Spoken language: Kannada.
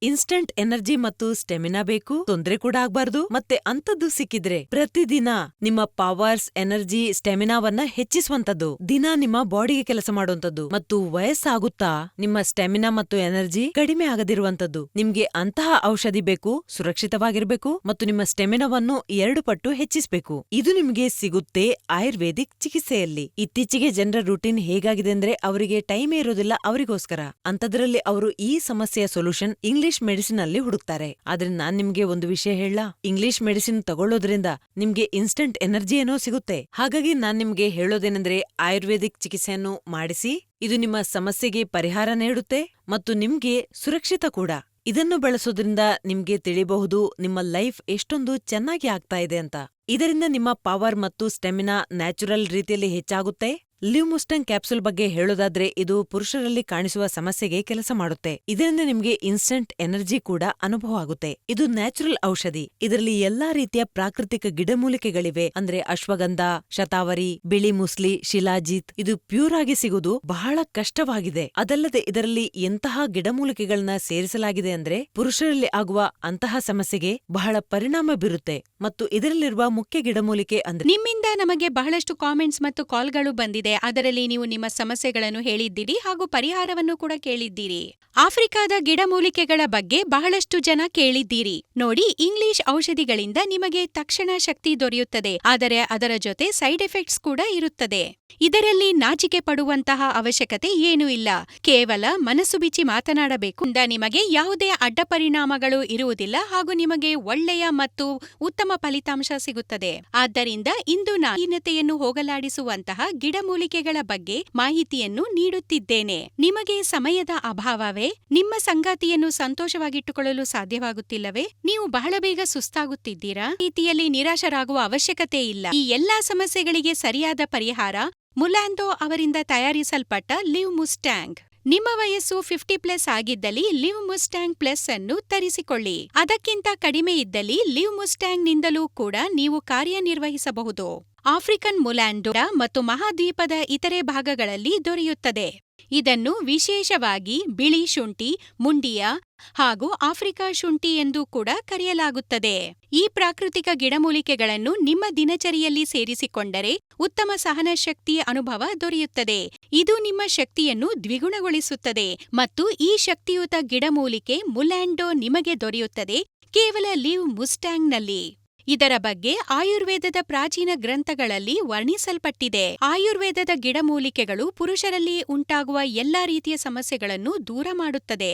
ಇನ್ಸ್ಟಂಟ್ ಎನರ್ಜಿ ಮತ್ತು ಸ್ಟೆಮಿನಾ ಬೇಕು, ತೊಂದ್ರೆ ಕೂಡ ಆಗ್ಬಾರ್ದು, ಮತ್ತೆ ಅಂತದ್ದು ಸಿಕ್ಕಿದ್ರೆ ಪ್ರತಿದಿನ ನಿಮ್ಮ ಪವರ್ಸ್, ಎನರ್ಜಿ, ಸ್ಟೆಮಿನಾವನ್ನ ಹೆಚ್ಚಿಸುವಂತದ್ದು, ದಿನ ನಿಮ್ಮ ಬಾಡಿಗೆ ಕೆಲಸ ಮಾಡುವಂತದ್ದು, ಮತ್ತು ವಯಸ್ಸಾಗುತ್ತಾ ನಿಮ್ಮ ಸ್ಟೆಮಿನಾ ಮತ್ತು ಎನರ್ಜಿ ಕಡಿಮೆ ಆಗದಿರುವಂತದ್ದು. ನಿಮ್ಗೆ ಅಂತಹ ಔಷಧಿ ಬೇಕು, ಸುರಕ್ಷಿತವಾಗಿರ್ಬೇಕು ಮತ್ತು ನಿಮ್ಮ ಸ್ಟೆಮಿನಾವನ್ನು 2 ಪಟ್ಟು ಹೆಚ್ಚಿಸಬೇಕು. ಇದು ನಿಮ್ಗೆ ಸಿಗುತ್ತೆ ಆಯುರ್ವೇದಿಕ್ ಚಿಕಿತ್ಸೆಯಲ್ಲಿ. ಇತ್ತೀಚೆಗೆ ಜನರ ರೂಟೀನ್ ಹೇಗಾಗಿದೆ ಅಂದ್ರೆ ಅವರಿಗೆ ಟೈಮೇ ಇರೋದಿಲ್ಲ ಅವರಿಗೋಸ್ಕರ. ಅಂತದ್ರಲ್ಲಿ ಅವರು ಈ ಸಮಸ್ಯೆಯ ಸೊಲ್ಯೂಷನ್ ಇಂಗ್ಲಿಷ್ ಮೆಡಿಸಿನ್ ಅಲ್ಲಿ ಹುಡುಕ್ತಾರೆ. ಆದ್ರೆ ನಾನ್ ನಿಮ್ಗೆ ಒಂದು ವಿಷಯ ಹೇಳಲಾ, ಇಂಗ್ಲಿಷ್ ಮೆಡಿಸಿನ್ ತಗೊಳ್ಳೋದ್ರಿಂದ ನಿಮ್ಗೆ ಇನ್ಸ್ಟಂಟ್ ಎನರ್ಜಿ ಏನೋ ಸಿಗುತ್ತೆ. ಹಾಗಾಗಿ ನಾನ್ ನಿಮ್ಗೆ ಹೇಳೋದೇನೆಂದ್ರೆ ಆಯುರ್ವೇದಿಕ್ ಚಿಕಿತ್ಸೆಯನ್ನು ಮಾಡಿಸಿ. ಇದು ನಿಮ್ಮ ಸಮಸ್ಯೆಗೆ ಪರಿಹಾರ ನೀಡುತ್ತೆ ಮತ್ತು ನಿಮ್ಗೆ ಸುರಕ್ಷಿತ ಕೂಡ. ಇದನ್ನು ಬಳಸೋದ್ರಿಂದ ನಿಮ್ಗೆ ತಿಳಿಬಹುದು ನಿಮ್ಮ ಲೈಫ್ ಎಷ್ಟೊಂದು ಚೆನ್ನಾಗಿ ಆಗ್ತಾ ಇದೆ ಅಂತ. ಇದರಿಂದ ನಿಮ್ಮ ಪವರ್ ಮತ್ತು ಸ್ಟೆಮಿನಾ ನ್ಯಾಚುರಲ್ ರೀತಿಯಲ್ಲಿ ಹೆಚ್ಚಾಗುತ್ತೆ. ಲಿವ್ಮುಸ್ಟಂಗ್ ಕ್ಯಾಪ್ಸೂಲ್ ಬಗ್ಗೆ ಹೇಳೋದಾದ್ರೆ ಇದು ಪುರುಷರಲ್ಲಿ ಕಾಣಿಸುವ ಸಮಸ್ಯೆಗೆ ಕೆಲಸ ಮಾಡುತ್ತೆ. ಇದರಿಂದ ನಿಮ್ಗೆ ಇನ್ಸ್ಟಂಟ್ ಎನರ್ಜಿ ಕೂಡ ಅನುಭವ ಆಗುತ್ತೆ. ಇದು ನ್ಯಾಚುರಲ್ ಔಷಧಿ. ಇದರಲ್ಲಿ ಎಲ್ಲಾ ರೀತಿಯ ಪ್ರಾಕೃತಿಕ ಗಿಡಮೂಲಿಕೆಗಳಿವೆ. ಅಂದ್ರೆ ಅಶ್ವಗಂಧ, ಶತಾವರಿ, ಬಿಳಿ ಮುಸ್ಲಿ, ಶಿಲಾಜಿತ್. ಇದು ಪ್ಯೂರ್ ಆಗಿ ಸಿಗುವುದು ಬಹಳ ಕಷ್ಟವಾಗಿದೆ. ಅದಲ್ಲದೆ ಇದರಲ್ಲಿ ಎಂತಹ ಗಿಡಮೂಲಿಕೆಗಳನ್ನ ಸೇರಿಸಲಾಗಿದೆ ಅಂದ್ರೆ ಪುರುಷರಲ್ಲಿ ಆಗುವ ಅಂತಹ ಸಮಸ್ಯೆಗೆ ಬಹಳ ಪರಿಣಾಮ ಬೀರುತ್ತೆ. ಮತ್ತು ಇದರಲ್ಲಿರುವ ಮುಖ್ಯ ಗಿಡಮೂಲಿಕೆ ಅಂದ್ರೆ ನಿಮ್ಮಿಂದ ನಮಗೆ ಬಹಳಷ್ಟು ಕಾಮೆಂಟ್ಸ್ ಮತ್ತು ಕಾಲ್ಗಳು ಬಂದಿದೆ. ಅದರಲ್ಲಿ ನೀವು ನಿಮ್ಮ ಸಮಸ್ಯೆಗಳನ್ನು ಹೇಳಿದ್ದೀರಿ ಹಾಗೂ ಪರಿಹಾರವನ್ನು ಕೂಡ ಕೇಳಿದ್ದೀರಿ. ಆಫ್ರಿಕಾದ ಗಿಡಮೂಲಿಕೆಗಳ ಬಗ್ಗೆ ಬಹಳಷ್ಟು ಜನ ಕೇಳಿದ್ದೀರಿ. ನೋಡಿ, ಇಂಗ್ಲಿಷ್ ಔಷಧಿಗಳಿಂದ ನಿಮಗೆ ತಕ್ಷಣ ಶಕ್ತಿ ದೊರೆಯುತ್ತದೆ, ಆದರೆ ಅದರ ಜೊತೆ ಸೈಡ್ ಎಫೆಕ್ಟ್ಸ್ ಕೂಡ ಇರುತ್ತದೆ. ಇದರಲ್ಲಿ ನಾಚಿಕೆ ಪಡುವಂತಹ ಅವಶ್ಯಕತೆ ಏನೂ ಇಲ್ಲ. ಕೇವಲ ಮನಸ್ಸು ಬಿಚ್ಚಿ ಮಾತನಾಡಬೇಕು. ನಿಮಗೆ ಯಾವುದೇ ಅಡ್ಡ ಪರಿಣಾಮಗಳು ಇರುವುದಿಲ್ಲ ಹಾಗೂ ನಿಮಗೆ ಒಳ್ಳೆಯ ಮತ್ತು ಉತ್ತಮ ಫಲಿತಾಂಶ ಸಿಗುತ್ತದೆ. ಆದ್ದರಿಂದ ಇಂದು ನಾಹೀನತೆಯನ್ನು ಹೋಗಲಾಡಿಸುವಂತಹ ಗಿಡಮೂಲಿಕೆಗಳ ಬಗ್ಗೆ ಮಾಹಿತಿಯನ್ನು ನೀಡುತ್ತಿದ್ದೇನೆ. ನಿಮಗೆ ಸಮಯದ ಅಭಾವವೇ? ನಿಮ್ಮ ಸಂಗಾತಿಯನ್ನು ಸಂತೋಷವಾಗಿಟ್ಟುಕೊಳ್ಳಲು ಸಾಧ್ಯವಾಗುತ್ತಿಲ್ಲವೇ? ನೀವು ಬಹಳ ಬೇಗ ಸುಸ್ತಾಗುತ್ತಿದ್ದೀರಾ? ರೀತಿಯಲ್ಲಿ ನಿರಾಶರಾಗುವ ಅವಶ್ಯಕತೆ ಇಲ್ಲ. ಈ ಎಲ್ಲಾ ಸಮಸ್ಯೆಗಳಿಗೆ ಸರಿಯಾದ ಪರಿಹಾರ ಮುಲ್ಯಾಂಡೋ ಅವರಿಂದ ತಯಾರಿಸಲ್ಪಟ್ಟ ಲಿವ್ಮುಸ್ಟ್ಯಾಂಗ್. ನಿಮ್ಮ ವಯಸ್ಸು 50+ ಆಗಿದ್ದಲ್ಲಿ ಲಿವ್ಮುಸ್ಟ್ಯಾಂಗ್ ಪ್ಲಸ್ ಅನ್ನು ತರಿಸಿಕೊಳ್ಳಿ. ಅದಕ್ಕಿಂತ ಕಡಿಮೆ ಇದ್ದಲ್ಲಿ ಲಿವ್ಮುಸ್ಟ್ಯಾಂಗ್ ನಿಂದಲೂ ಕೂಡ ನೀವು ಕಾರ್ಯನಿರ್ವಹಿಸಬಹುದು. ಆಫ್ರಿಕನ್ ಮುಲ್ಯಾಂಡೋ ಮತ್ತು ಮಹಾದ್ವೀಪದ ಇತರೆ ಭಾಗಗಳಲ್ಲಿ ದೊರೆಯುತ್ತದೆ. ಇದನ್ನು ವಿಶೇಷವಾಗಿ ಬಿಳಿ ಶುಂಠಿ, ಮುಂಡಿಯಾ ಹಾಗೂ ಆಫ್ರಿಕಾ ಶುಂಠಿ ಎಂದು ಕೂಡ ಕರೆಯಲಾಗುತ್ತದೆ. ಈ ಪ್ರಾಕೃತಿಕ ಗಿಡಮೂಲಿಕೆಗಳನ್ನು ನಿಮ್ಮ ದಿನಚರಿಯಲ್ಲಿ ಸೇರಿಸಿಕೊಂಡರೆ ಉತ್ತಮ ಸಹನಶಕ್ತಿಯ ಅನುಭವ ದೊರೆಯುತ್ತದೆ. ಇದು ನಿಮ್ಮ ಶಕ್ತಿಯನ್ನು ದ್ವಿಗುಣಗೊಳಿಸುತ್ತದೆ ಮತ್ತು ಈ ಶಕ್ತಿಯುತ ಗಿಡಮೂಲಿಕೆ ಮುಲ್ಯಾಂಡೋ ನಿಮಗೆ ದೊರೆಯುತ್ತದೆ ಕೇವಲ ಲಿವ್ಮುಸ್ಟ್ಯಾಂಗ್ನಲ್ಲಿ. ಇದರ ಬಗ್ಗೆ ಆಯುರ್ವೇದದ ಪ್ರಾಚೀನ ಗ್ರಂಥಗಳಲ್ಲಿ ವರ್ಣಿಸಲ್ಪಟ್ಟಿದೆ. ಆಯುರ್ವೇದದ ಗಿಡಮೂಲಿಕೆಗಳು ಪುರುಷರಲ್ಲಿ ಉಂಟಾಗುವ ಎಲ್ಲಾ ರೀತಿಯ ಸಮಸ್ಯೆಗಳನ್ನು ದೂರ ಮಾಡುತ್ತದೆ.